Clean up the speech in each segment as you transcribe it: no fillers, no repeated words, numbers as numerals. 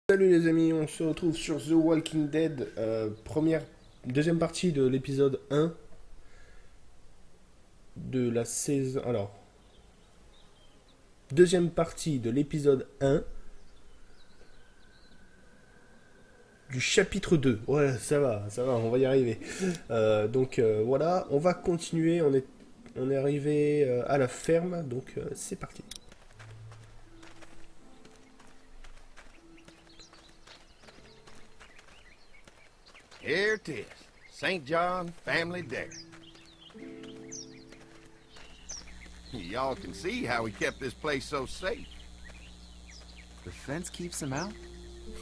Salut les amis, on se retrouve sur The Walking Dead, deuxième partie de l'épisode 1 de la saison. Alors, deuxième partie de l'épisode 1 du chapitre 2. Ouais, ça va, on va y arriver. Voilà, on va continuer, on est arrivé à la ferme, donc c'est parti. Here it is, St. John Family Dairy. Y'all can see how we kept this place so safe. The fence keeps them out?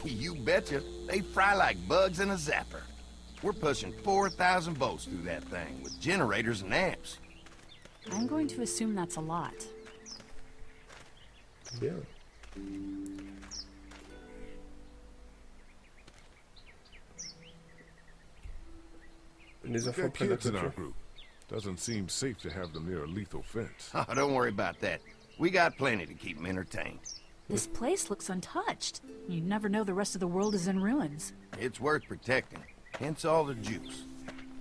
You betcha. They fry like bugs in a zapper. We're pushing 4,000 volts through that thing with generators and amps. I'm going to assume that's a lot. Bien. Les We've enfants got prennent la kids in our clôture. group. Doesn't seem safe to have them near a lethal fence. Oh, don't worry about that. We got plenty to keep them entertained. This place looks untouched. You never know the rest of the world is in ruins. It's worth protecting, hence all the juice.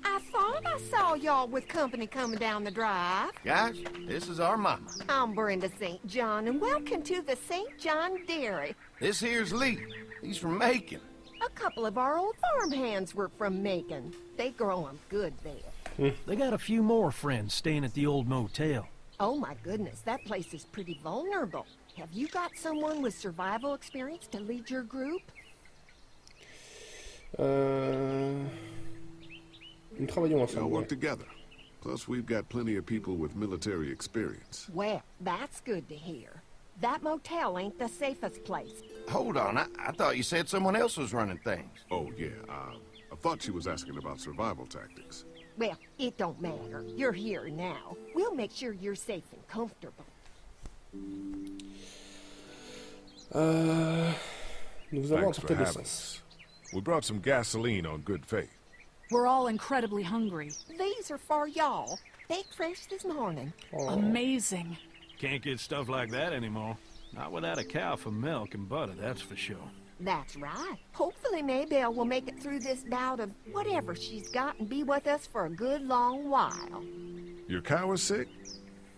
I thought I saw y'all with company coming down the drive. Guys, this is our mama. I'm Brenda St. John, and welcome to the St. John Dairy. This here's Lee. He's from Macon. A couple of our old farmhands were from Macon. They grow 'em good there. They got a few more friends staying at the old motel. Oh my goodness, that place is pretty vulnerable. Have you got someone with survival experience to lead your group? Nous travaillons Y'all ensemble. work Ouais. together. Plus, we've got plenty of people with military experience. Well, that's good to hear. That motel ain't the safest place. Hold on, I thought you said someone else was running things. Oh, yeah, I thought she was asking about survival tactics. Well, it don't matter. You're here now. We'll make sure you're safe and comfortable. Nous avons Thanks for apporté de having l'essence. us. We brought some gasoline on good faith. We're all incredibly hungry. These are for y'all. Baked fresh this morning. Amazing. Can't get stuff like that anymore. Not without a cow for milk and butter, that's for sure. That's right. Hopefully Maybelle will make it through this bout of whatever she's got and be with us for a good long while. Your cow is sick?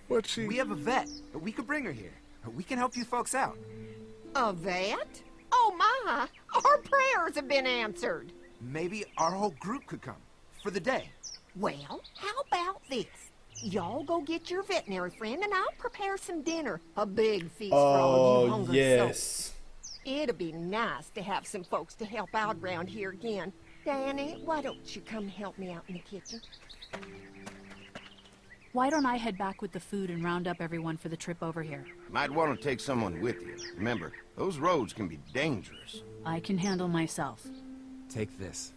What's she? We have a vet. We could bring her here. We can help you folks out. A vet? Oh my! Our prayers have been answered. Maybe our whole group could come. For the day. Well, how about this? Y'all go get your veterinary friend and I'll prepare some dinner. A big feast for all you Oh, hungry yes. souls. It'd be nice to have some folks to help out around here again. Danny, why don't you come help me out in the kitchen? Why don't I head back with the food and round up everyone for the trip over here? Might want to take someone with you. Remember, those roads can be dangerous. I can handle myself. Take this.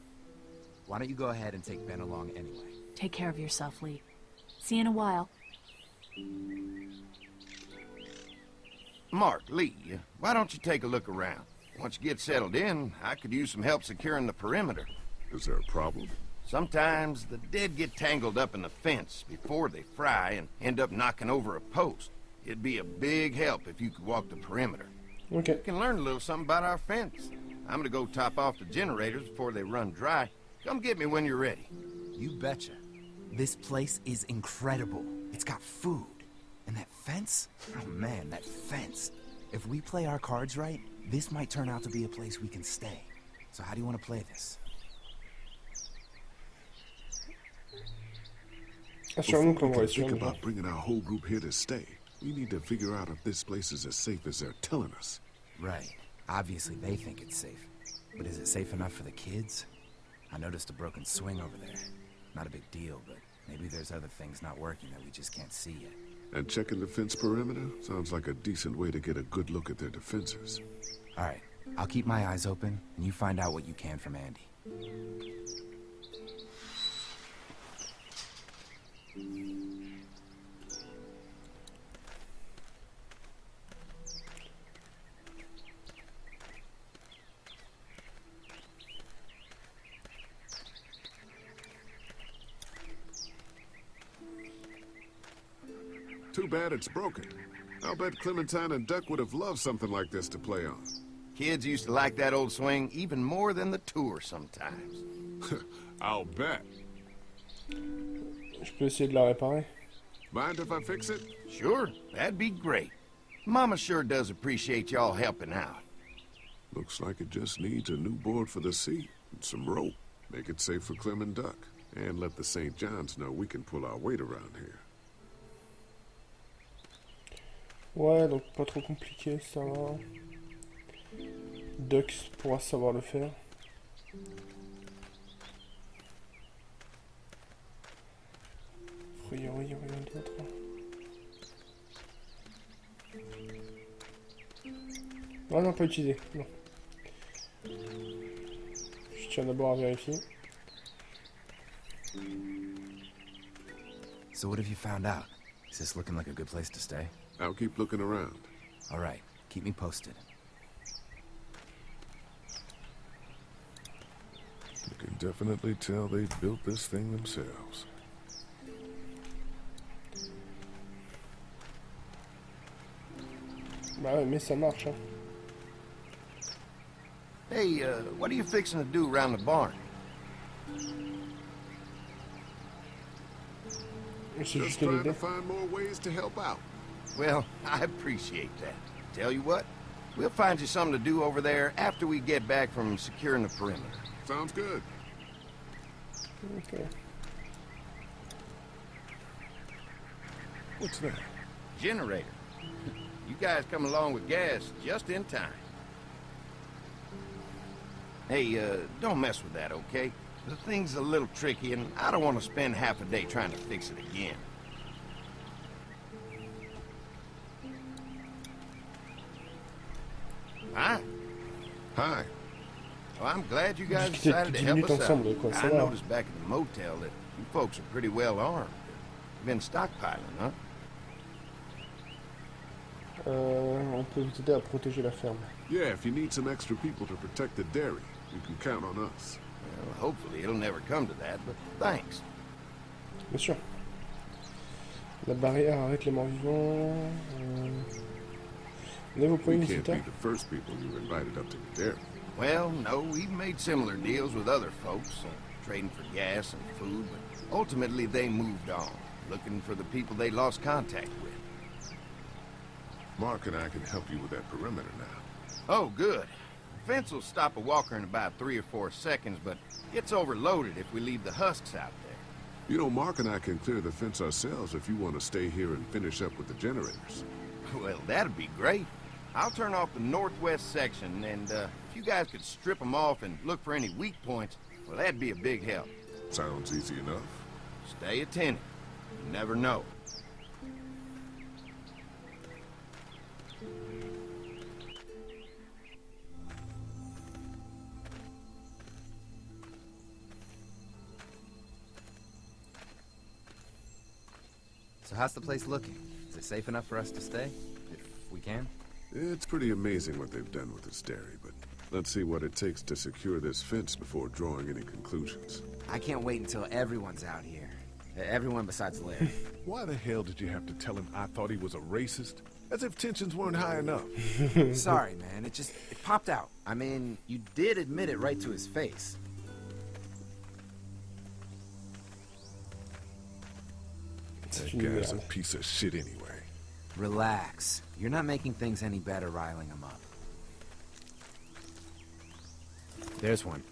Why don't you go ahead and take Ben along anyway? Take care of yourself, Lee. See you in a while. Mark, Lee, why don't you take a look around? Once you get settled in, I could use some help securing the perimeter. Is there a problem? Sometimes the dead get tangled up in the fence before they fry and end up knocking over a post. It'd be a big help if you could walk the perimeter. Ok. You can learn a little something about our fence. I'm gonna go top off the generators before they run dry. Come get me when you're ready. You betcha. This place is incredible. It's got food. And that fence? Oh man, that fence. If we play our cards right, this might turn out to be a place we can stay. So how do you want to play this? Assurons-nous Before qu'on we va can être think sûr. about bringing our whole group here to stay, we need to figure out if this place is as safe as they're telling us. Right. Obviously they think it's safe. But is it safe enough for the kids? I noticed a broken swing over there. Not a big deal, but maybe there's other things not working that we just can't see yet. And checking the fence perimeter sounds like a decent way to get a good look at their defenses. All right. I'll keep my eyes open, and you find out what you can from Andy. Too bad it's broken. I'll bet Clementine and Duck would have loved something like this to play on. Kids used to like that old swing even more than the tour sometimes. I'll bet. Je peux essayer de la réparer. Mind if I fix it? Sure, that'd be great. Mama sure does appreciate y'all helping out. Looks like it just needs a new board for the seat and some rope. Make it safe for Clem and Duck. And let the St. John's know we can pull our weight around here. Ouais, donc pas trop compliqué, ça va. Dux pourra savoir le faire. Rien d'autre. Ah non, pas utilisé. Non. Je tiens d'abord à vérifier. So what have you found out? Is this looking like a good place to stay? I'll keep looking around. All right, keep me posted. You can definitely tell they built this thing themselves. Bah ouais, mais ça marche, hein. Hey, what are you fixing to do around the barn? C'est Just juste trying l'idée. to find more ways to help out. Well, I appreciate that. Tell you what, we'll find you something to do over there after we get back from securing the perimeter. Sounds good. Okay. What's that? Generator. You guys come along with gas just in time. Hey, don't mess with that, okay? The thing's a little tricky, and I don't want to spend half a day trying to fix it again. Hi. Hi. Well, I'm glad you guys Discuter decided to 10 help minutes us out. ensemble, quoi, ça I va. noticed back at the motel that you folks are pretty well armed. You've been stockpiling, huh? On peut vous aider à protéger la ferme. Yeah, if you need some extra people to protect the dairy, you can count on us. Well, hopefully it'll never come to that, but thanks. Bien sûr. La barrière arrête les morts-vivants. On est vos We premiers can't be visiteurs. the first people you invited up to the dairy. Well, no, we've made similar deals with other folks, trading for gas and food, but ultimately they moved on, looking for the people they lost contact with. Mark and I can help you with that perimeter now. Oh, good. The fence will stop a walker in about 3 or 4 seconds, but gets overloaded if we leave the husks out there. You know, Mark and I can clear the fence ourselves if you want to stay here and finish up with the generators. Well, that'd be great. I'll turn off the northwest section, and if you guys could strip them off and look for any weak points, well, that'd be a big help. Sounds easy enough. Stay attentive. You never know. So how's the place looking? Is it safe enough for us to stay? If we can? It's pretty amazing what they've done with this dairy, but let's see what it takes to secure this fence before drawing any conclusions. I can't wait until everyone's out here. Everyone besides Larry. Why the hell did you have to tell him I thought he was a racist? As if tensions weren't high enough. Sorry, man. It popped out. I mean, you did admit it right to his face. That guy's a piece of shit anyway. Relax. You're not making things any better riling him up. There's one.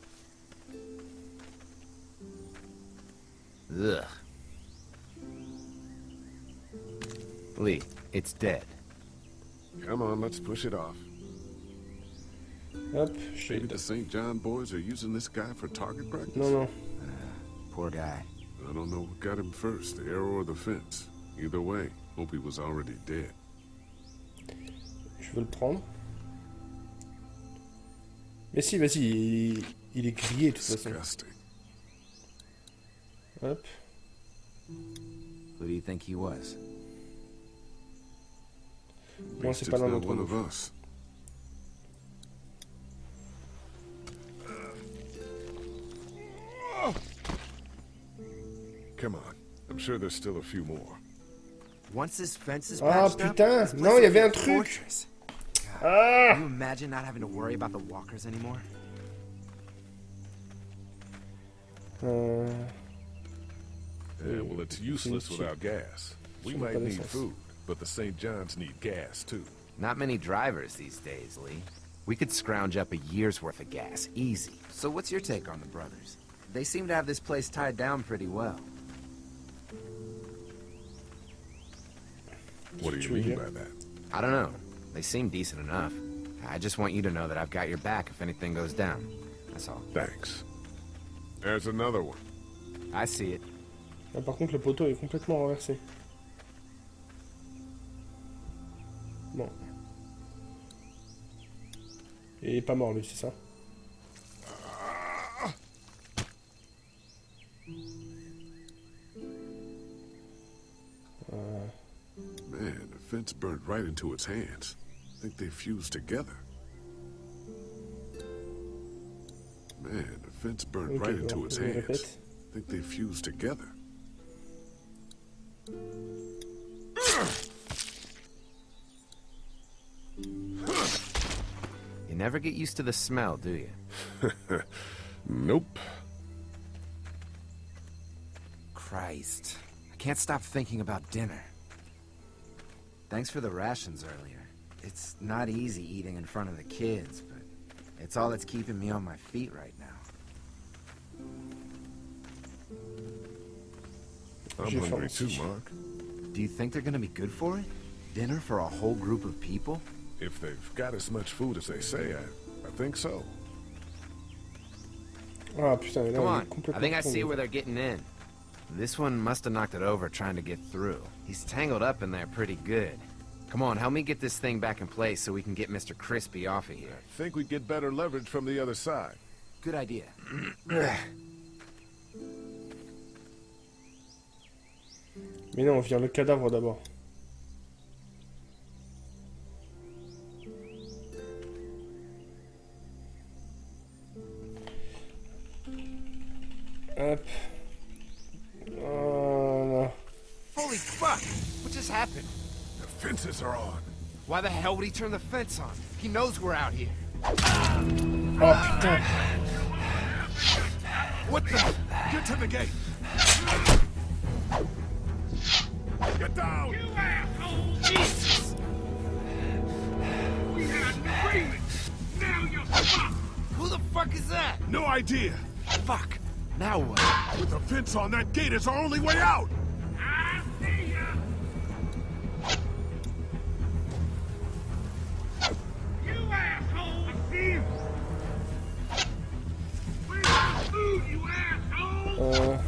Ugh. Lee, it's dead. Come on, let's push it off. Hop, Maybe the St. John boys are using this guy for target practice? Non, non. Poor guy. I don't know what got him first, the arrow or the fence. Either way, hope he was already dead. Je veux le prendre. Mais si, vas-y, il est grillé de toute façon. Disgusting. Hop. Who do you think he was? Bon, c'est pas l'un d'entre one of nous. us. Come on. I'm sure there's still a few more. Once this fence is Ah patched up, putain, this place non, il y will avait be un a truc. fortress. Ah! Can you imagine not having to worry about the walkers anymore? Yeah, well, it's useless without gas. We Ça n'a might pas need d'essence. food, but the St. John's need gas, too. Not many drivers these days, Lee. We could scrounge up a year's worth of gas, easy. So what's your take on the brothers? They seem to have this place tied down pretty well. What do you mean by that? I don't know. They seem decent enough. I just want you to know that I've got your back if anything goes down. That's all. Thanks. There's another one. I see it. Ah, par contre, le poteau est complètement renversé. Bon. Et il est pas mort, lui, c'est ça? Man, the fence burned right into its hands. I think they fused together. Man, the fence burned Ok, right bon, into its je hands. répète. I think they fused together. You never get used to the smell, do you? Nope. Christ. I can't stop thinking about dinner. Thanks for the rations earlier. It's not easy eating in front of the kids, but it's all that's keeping me on my feet right now. I'm J'ai hungry faim too, aussi. Mark. Do you think they're gonna be good for it? Dinner for a whole group of people? If they've got as much food as they say, I think so. Ah putain, mais là, Come on on, est complètement I think I tombé. see where they're getting in. This one must have knocked it over trying to get through. He's tangled up in there pretty good. Come on, help me get this thing back in place so we can get Mr. Crispy off of here. I think we get better leverage from the other side. Good idea. Mais non, on vire le cadavre d'abord. Hop. Voilà. Holy fuck! What just happened? The fences are on. Why the hell would he turn the fence on? He knows we're out here. Oh putain. What the? Get to the gate. Get down! You asshole! Jesus! We had an agreement! Now you're fucked! Who the fuck is that? No idea. Fuck! Now what? With the fence on, that gate is our only way out. I see ya! You asshole! I see you! Where's the food, you asshole?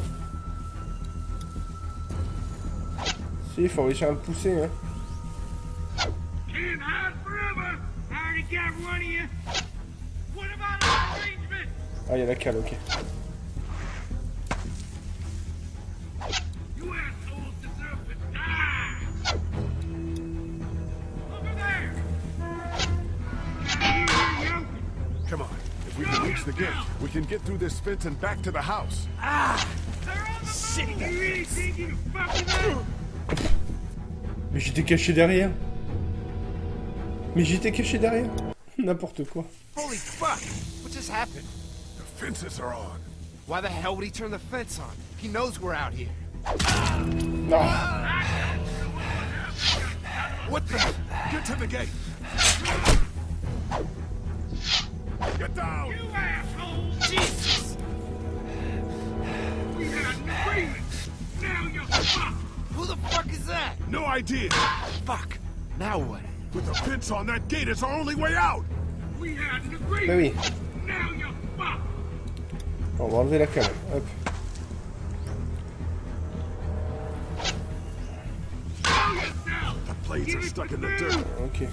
Si, il faut réussir à le pousser, hein. Can't hide forever! I already got one of you! What about our arrangement? Ah, il y a la cale, ok. You assholes deserve to die! Over there! Can't hear you! Come on. If we can reach the gate, we can get through this fence and back to the house. They're on the move! You really think you can fuck with us? Mais j'étais caché derrière. Mais j'étais caché derrière. N'importe quoi. Holy fuck! What just happened? The fences are on. Why the hell would he turn the fence on? He knows we're out here. Non. What the? Get to the gate. Get down! You asshole! Jesus! We had an agreement! Now you're fucked! Who the fuck is that? No idea. Fuck! Now what? With the fence on, that gate is our only way out. We had an Bah agreement! oui. Now you're fucked! On va enlever la cale. Hop. Show yourself! The blades are stuck in the dirt. Ok.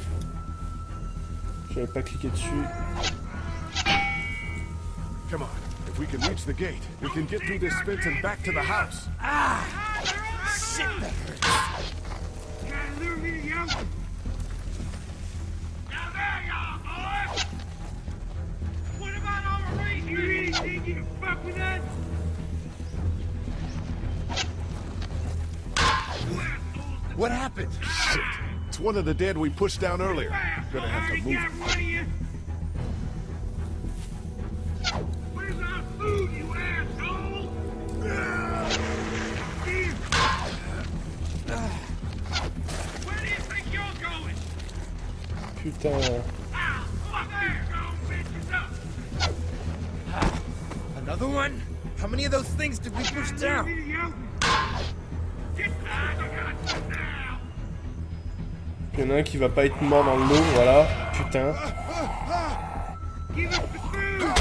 J'avais pas cliqué dessus. Come on. If we can reach the gate, we can get through this fence and back to the house. Shit, that hurts. Gotta lure me to you! Now there you are, boys! What about our arrangement? You really think you can fuck with us? You assholes What happened? Shit. It's one of the dead we pushed down earlier. gonna have to I move. got one of you. Where's our food, you asshole? Where do you think you're going? Putain. Ah, up there, go bitches up. Another one? How many of those things did we push down? Get out of here now. Il y en a un qui va pas être mort dans l'eau, voilà. Putain. Give us the food.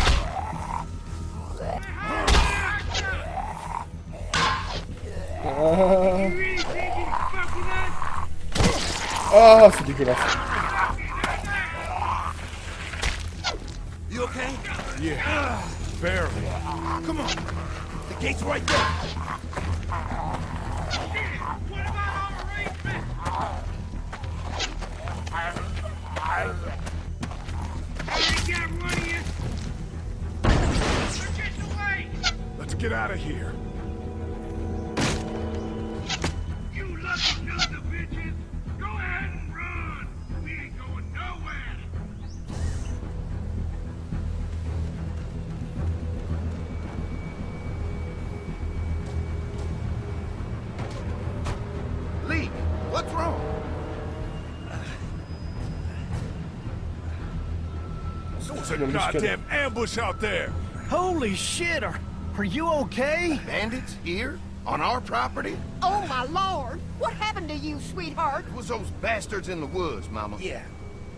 Ah, You really think you can fuck with us? ah c'est dégueulasse. You okay? Yeah, barely. Come on. The gate's right there. What about our arrangement? I got one of you. They're getting away. Let's get out of here. You lucky sons of bitches. Go ahead and run. We ain't going nowhere. Lee, what's wrong? There's a goddamn ambush out there. Holy shit, are you okay? Bandits here? On our property? Oh, my lord! What happened to you, sweetheart? It was those bastards in the woods, Mama. Yeah,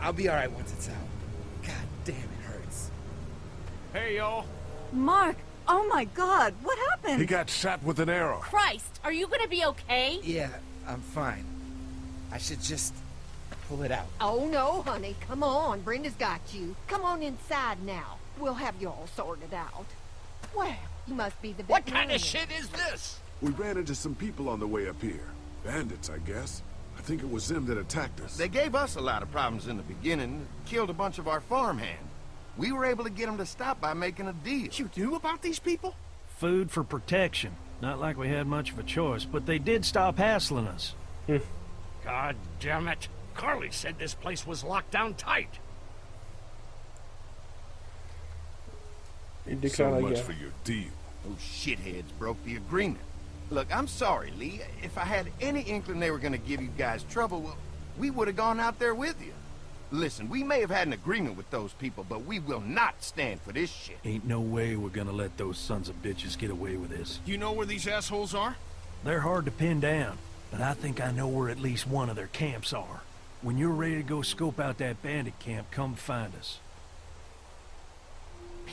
I'll be alright once it's out. God damn, it hurts. Hey, y'all. Mark, oh my god, what happened? He got shot with an arrow. Christ, are you gonna be okay? Yeah, I'm fine. I should just pull it out. Oh, no, honey. Come on. Brenda's got you. Come on inside now. We'll have you all sorted out. Well, you must be the What kind of veterinarian. shit is this? We ran into some people on the way up here. Bandits, I guess. I think it was them that attacked us. They gave us a lot of problems in the beginning, killed a bunch of our farmhands. We were able to get them to stop by making a deal. You knew about these people? Food for protection. Not like we had much of a choice, but they did stop hassling us. God damn it. Carly said this place was locked down tight. Il déclare So la much guerre. for your deal. Those shitheads broke the agreement. Look, I'm sorry, Lee. If I had any inkling they were going to give you guys trouble, well, we would have gone out there with you. Listen, we may have had an agreement with those people, but we will not stand for this shit. Ain't no way we're gonna let those sons of bitches get away with this. You know where these assholes are? They're hard to pin down, but I think I know where at least one of their camps are. When you're ready to go scope out that bandit camp, come find us.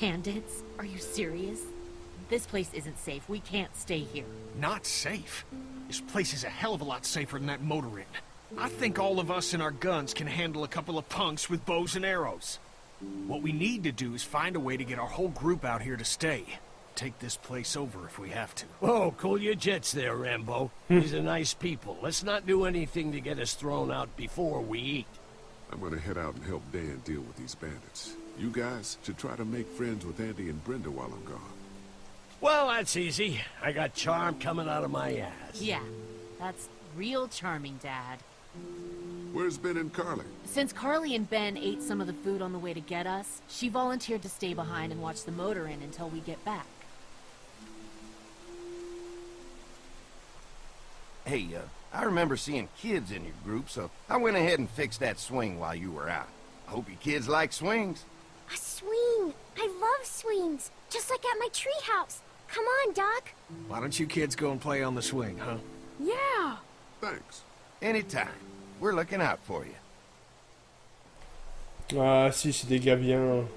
Bandits? Are you serious? This place isn't safe. We can't stay here. Not safe. This place is a hell of a lot safer than that motor inn. I think all of us and our guns can handle a couple of punks with bows and arrows. What we need to do is find a way to get our whole group out here to stay. Take this place over if we have to. Whoa, cool your jets there, Rambo. These are nice people. Let's not do anything to get us thrown out before we eat. I'm gonna head out and help Dan deal with these bandits. You guys should try to make friends with Andy and Brenda while I'm gone. Well, that's easy. I got charm coming out of my ass. Yeah, that's real charming, Dad. Where's Ben and Carly? Since Carly and Ben ate some of the food on the way to get us, she volunteered to stay behind and watch the motor inn until we get back. Hey, I remember seeing kids in your group, so I went ahead and fixed that swing while you were out. I hope you kids like swings. A swing! I love swings! Just like at my treehouse! Come on, Doc! Why don't you kids go and play on the swing, huh? Yeah! Thanks. Anytime. We're looking out for you. Ah si, c'est des gars bien.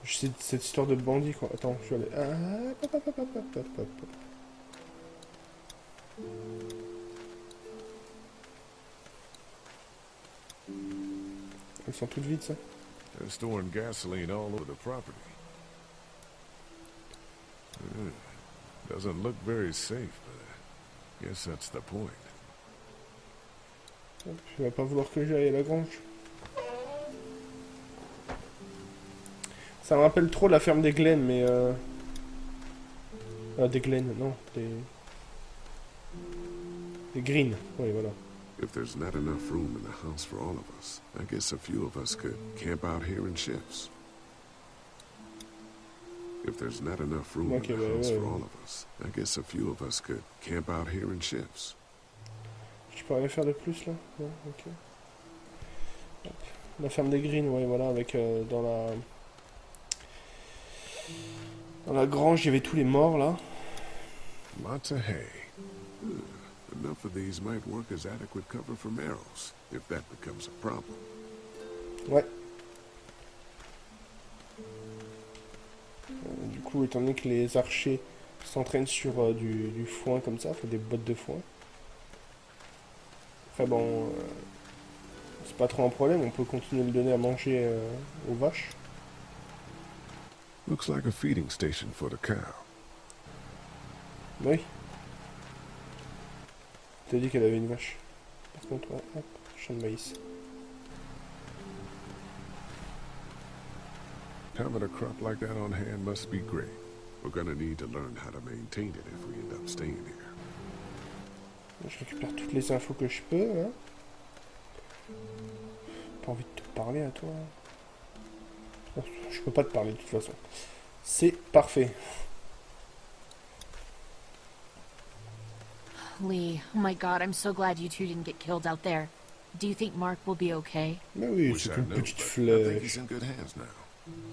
C'est cette histoire de bandit quoi. Attends, je vais aller. Ah, hop, hop, hop, hop, hop, hop, hop. Elles sont toutes vides ça. They're storing gasoline all over the property. Doesn't look very safe, but I guess that's the point. Tu vas pas vouloir que j'aille à la grange. Ça me rappelle trop la ferme des Glenn, mais des Glenn, non, des Green, oui voilà. If there's not enough room in the house for all of us, I guess a few of us could camp out here in shifts. If there's not enough room in the house for all of us, I guess a few of us could camp out here in shifts. Je peux rien faire de plus là? Non, ok. Hop. La ferme des Greens, ouais, voilà, avec dans la grange, il y avait tous les morts là. Lots of hay. Enough of these might work as adequate cover for arrows, if that becomes a problem. Ouais. Du coup, étant donné que les archers s'entraînent sur du foin comme ça, faut des bottes de foin. Après bon, c'est pas trop un problème, on peut continuer de le donner à manger aux vaches. Looks like a feeding station for the cow. Oui. T'as dit qu'elle avait une vache. Par contre, ouais, hop, champ de maïs. Having a crop like that on hand must be great. We're gonna need to learn how to maintain it if we end up staying here. Je récupère toutes les infos que je peux, hein. Pas envie de te parler à toi. Non, je peux pas te parler de toute façon. C'est parfait. Lee, oh my god, I'm so glad you two didn't get killed out there. Do you think Mark will be okay? Mais oui, c'est une petite I think flèche. he's in good hands now.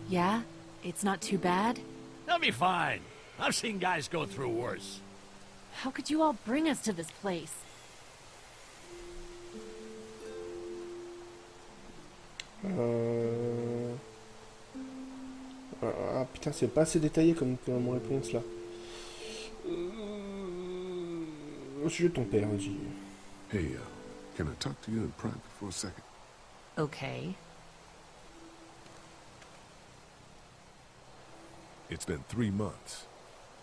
Yeah? It's not too bad? They'll be fine. I've seen guys go through worse. How could you all bring us to this place? Ah putain, c'est pas assez détaillé comme réponse là. Au sujet de ton père, vas-y. Hey, can I talk to you in private for a second? Okay. It's been 3 months.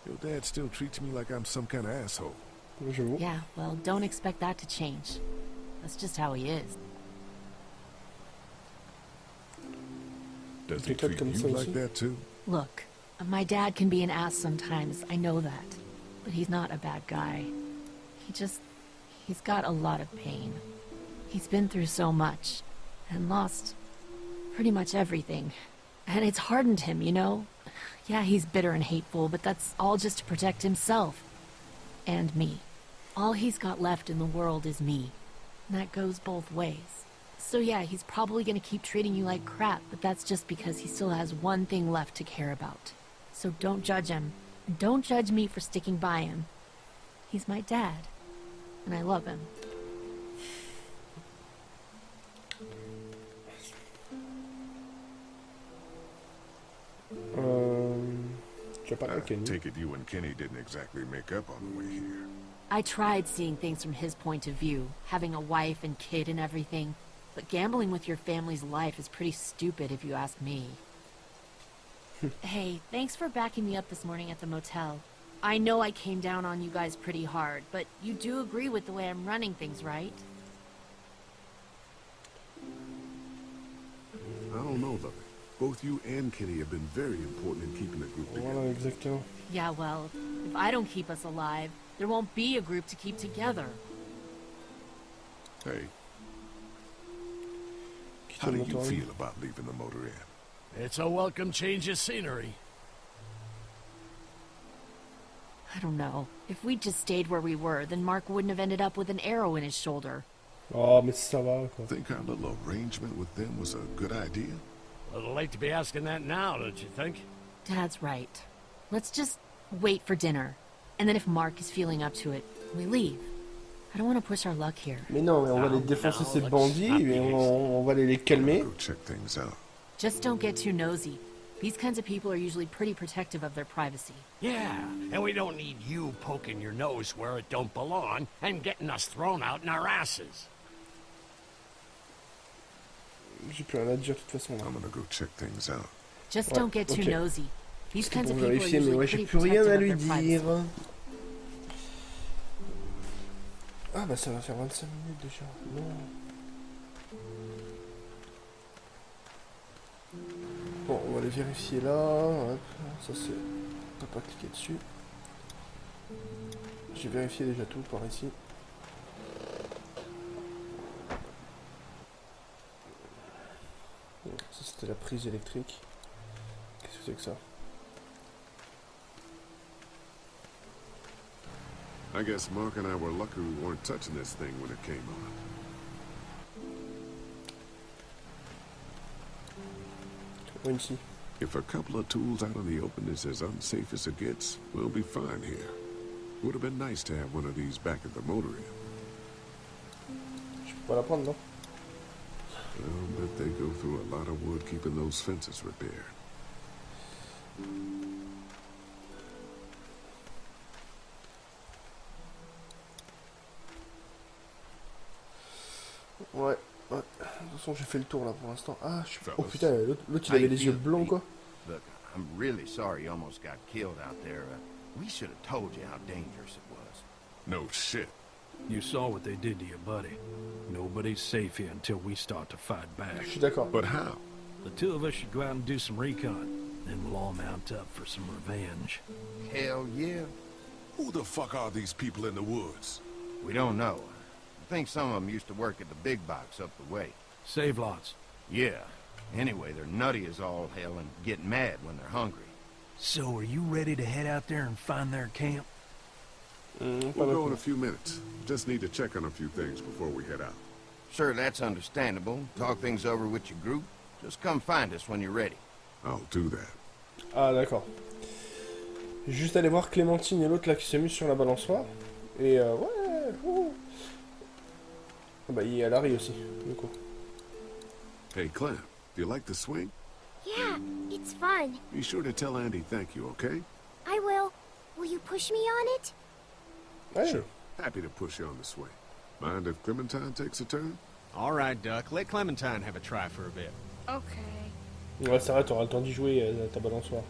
Your dad still treats me like I'm some kind of asshole. J'avoue. Yeah, well, don't expect that to change. That's just how he is. Does he Peut-être treat comme you ça like aussi. that too? Look, my dad can be an ass sometimes, I know that. But he's not a bad guy. He's got a lot of pain. He's been through so much, and lost pretty much everything. And it's hardened him, you know? Yeah, he's bitter and hateful, but that's all just to protect himself. And me. All he's got left in the world is me. And that goes both ways. So yeah, he's probably gonna keep treating you like crap, but that's just because he still has one thing left to care about. So don't judge him. And don't judge me for sticking by him. He's my dad. And I love him. Tu vas parler à Kenny. Take it you and Kenny didn't exactly make up on the way here. I tried seeing things from his point of view, having a wife and kid and everything. But gambling with your family's life is pretty stupid if you ask me. Hey, thanks for backing me up this morning at the motel. I know I came down on you guys pretty hard, but you do agree with the way I'm running things, right? I don't know, Lovey. Both you and Kenny have been very important in keeping the group together. Voilà, exactement. Yeah, well, if I don't keep us alive, there won't be a group to keep together. Hey, how do you feel about leaving the motor inn? It's a welcome change of scenery. I don't know. If we'd just stayed where we were, then Mark wouldn't have ended up with an arrow in his shoulder. Oh, mais ça va, quoi. Think our little arrangement with them was a good idea? A little late to be asking that now, don't you think? Dad's right. Let's just wait for dinner. And then if Mark is feeling up to it, we leave. I don't want to push our luck here. Mais non, mais on va les défoncer ces bandits et on va les calmer. Go check things out. Just don't get too nosy. These kinds of people are usually pretty protective of their privacy. Yeah, and we don't need you poking your nose where it don't belong and getting us thrown out in our asses. J'ai plus rien à dire de toute façon là. I'm gonna go check things out. Just don't get too nosy. These kinds of people are vérifier, mais usually ouais, j'ai pretty plus rien protective à of lui their privacy. dire. Ah bah ça va faire 25 minutes déjà. Non. Bon, on va les vérifier là. Hop, ça c'est... On va pas cliquer dessus. J'ai vérifié déjà tout par ici. C'était la prise électrique. Qu'est-ce que c'est que ça? I guess Mark and I were lucky we weren't touching this thing when it came on. Ici. If a couple of tools out in the open is as unsafe as it gets, we'll be fine here. Would have been nice to have one of these back at the motor inn. Je peux pas la prendre, non? I'll bet they go through a lot of wood keeping those fences repaired. Ouais. De toute façon, j'ai fait le tour là pour l'instant. Ah, je suis... Oh putain, l'autre il avait les yeux blancs quoi. Look, I'm really sorry you almost got killed out there. We should have told you how dangerous it was. No shit. You saw what they did to your buddy. Nobody's safe here until we start to fight back. Je suis d'accord. But how? The two of us should go out and do some recon. Then we'll all mount up for some revenge. Hell yeah. Who the fuck are these people in the woods? We don't know. I think some of them used to work at the big box up the way. Save lots. Yeah. Anyway, they're nutty as all hell and get mad when they're hungry. So are you ready to head out there and find their camp? We'll go in a few minutes. Just need to check on a few things before we head out. Sure, that's understandable. Talk things over with your group. Just come find us when you're ready. I'll do that. Ah d'accord. Juste aller voir Clémentine et l'autre là qui s'amusent sur la balançoire. Et ouais. Ah bah il y a Larry aussi, du coup. Hey Clem, do you like the swing? Yeah, it's fun. Be sure to tell Andy thank you, okay? I will. Will you push me on it? Ouais. Sure. Happy to push you on the swing. Mind if Clementine takes a turn? All right, Duck. Let Clementine have a try for a bit. Okay. Ouais, c'est vrai, t'auras le temps d'y jouer à ta balançoire.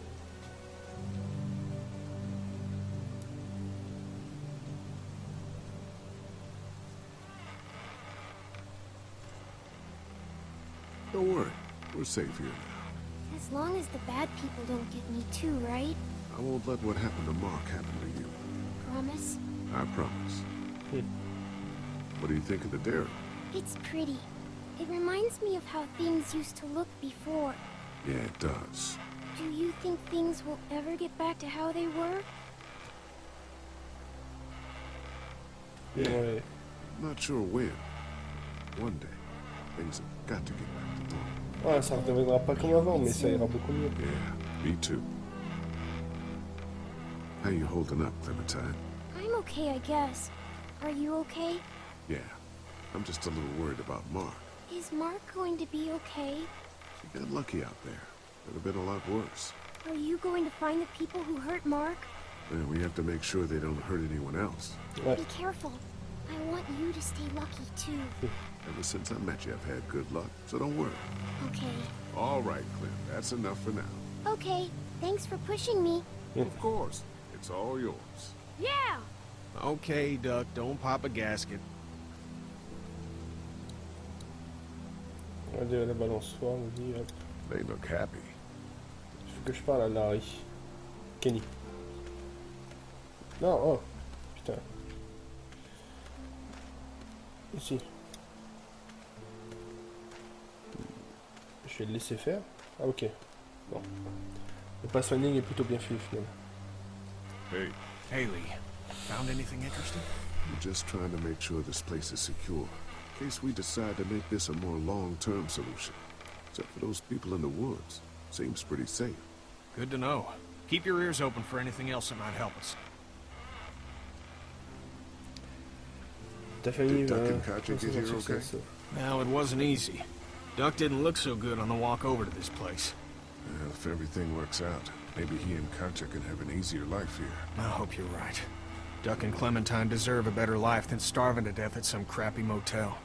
Don't worry, we're safe here now. As long as the bad people don't get me too, right? I won't let what happened to Mark happen to you. Promise? I promise. What do you think of the dairy? It's pretty. It reminds me of how things used to look before. Yeah, it does. Do you think things will ever get back to how they were? Ouais. Not sure when. One day, things have got to get back to normal. Ouais, ça ne redeviendra pas comme avant, mais ça ira beaucoup mieux. Yeah, me too. How you holding up, Clementine? I'm okay, I guess. Are you okay? Yeah, I'm just a little worried about Mark. Is Mark going to be okay? He got lucky out there. Could have been a lot worse. Are you going to find the people who hurt Mark? And we have to make sure they don't hurt anyone else. Ouais. Be careful. I want you to stay lucky, too. Ever since I met you, I've had good luck, so don't worry. Okay. All right, Clem, that's enough for now. Okay. Thanks for pushing me. Of course, it's all yours. Yeah! Okay, Duck. Don't pop a gasket. On va dire la balançoire, on dit hop. They look happy. Il faut que je parle à Larry. Kenny. Non, oh. Putain. Ici. Je vais le laisser faire. Ah ok. Bon. Le pathfinding est plutôt bien fait au final. Hey, Haley, found anything interesting? I'm just trying to make sure this place is secure, in case we decide to make this a more long-term solution. Except for those people in the woods. Seems pretty safe. Good to know. Keep your ears open for anything else that might help us. Ta famille Did Duck va and Katja get here okay? Well, it wasn't easy. Duck didn't look so good on the walk over to this place. Well, if everything works out, maybe he and Katja can have an easier life here. I hope you're right. Duck and Clementine deserve a better life than starving to death at some crappy motel.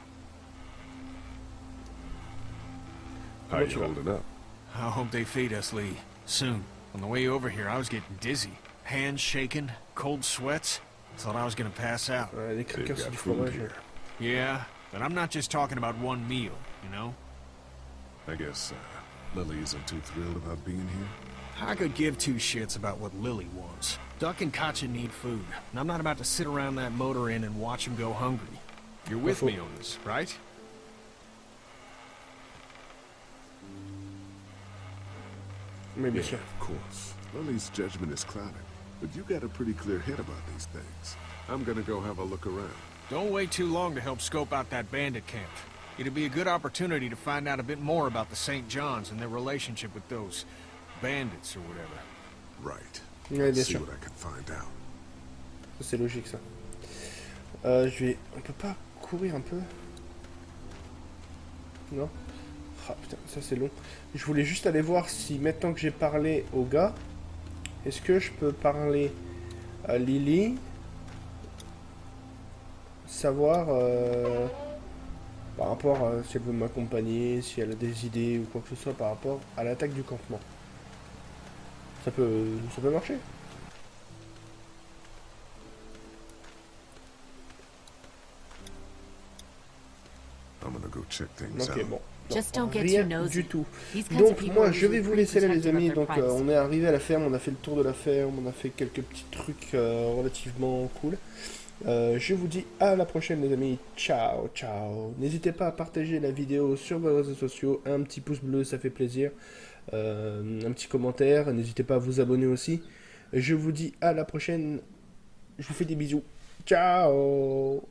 How you holding up? I hope they feed us, Lee. Soon. On the way over here, I was getting dizzy. Hands shaking, cold sweats. Thought I was gonna pass out. Ouais, les They've crackers, c'est got du food fromage. here. Yeah, but I'm not just talking about one meal, you know? I guess Lily isn't too thrilled about being here. I could give two shits about what Lily wants. Duck and Katja need food, and I'm not about to sit around that motor inn and watch them go hungry. You're with me on this, right? Mais bien sûr. Of course. Lily's judgment is clouded, but you got a pretty clear head about these things. I'm gonna go have a look around. Don't wait too long to help scope out that bandit camp. It'd be a good opportunity to find out a bit more about the St. John's and their relationship with those bandits or whatever. Right. Ouais, bien See sûr. what I can find out. C'est logique ça. On peut pas courir un peu? Non? Ah putain, ça c'est long. Je voulais juste aller voir si maintenant que j'ai parlé au gars, est-ce que je peux parler à Lily, savoir par rapport à si elle veut m'accompagner, si elle a des idées ou quoi que ce soit par rapport à l'attaque du campement. Ça peut marcher. I'm gonna go check things Ok, out. bon. Just don't get Rien too nosy. du tout. These kinds Donc of people moi are je vais usually vous pretty laisser là les protective of amis, their donc privacy. on est arrivé à la ferme, on a fait le tour de la ferme, on a fait quelques petits trucs relativement cool. Je vous dis à la prochaine les amis, ciao ciao. N'hésitez pas à partager la vidéo sur vos réseaux sociaux, un petit pouce bleu ça fait plaisir, un petit commentaire, n'hésitez pas à vous abonner aussi. Je vous dis à la prochaine, je vous fais des bisous, ciao.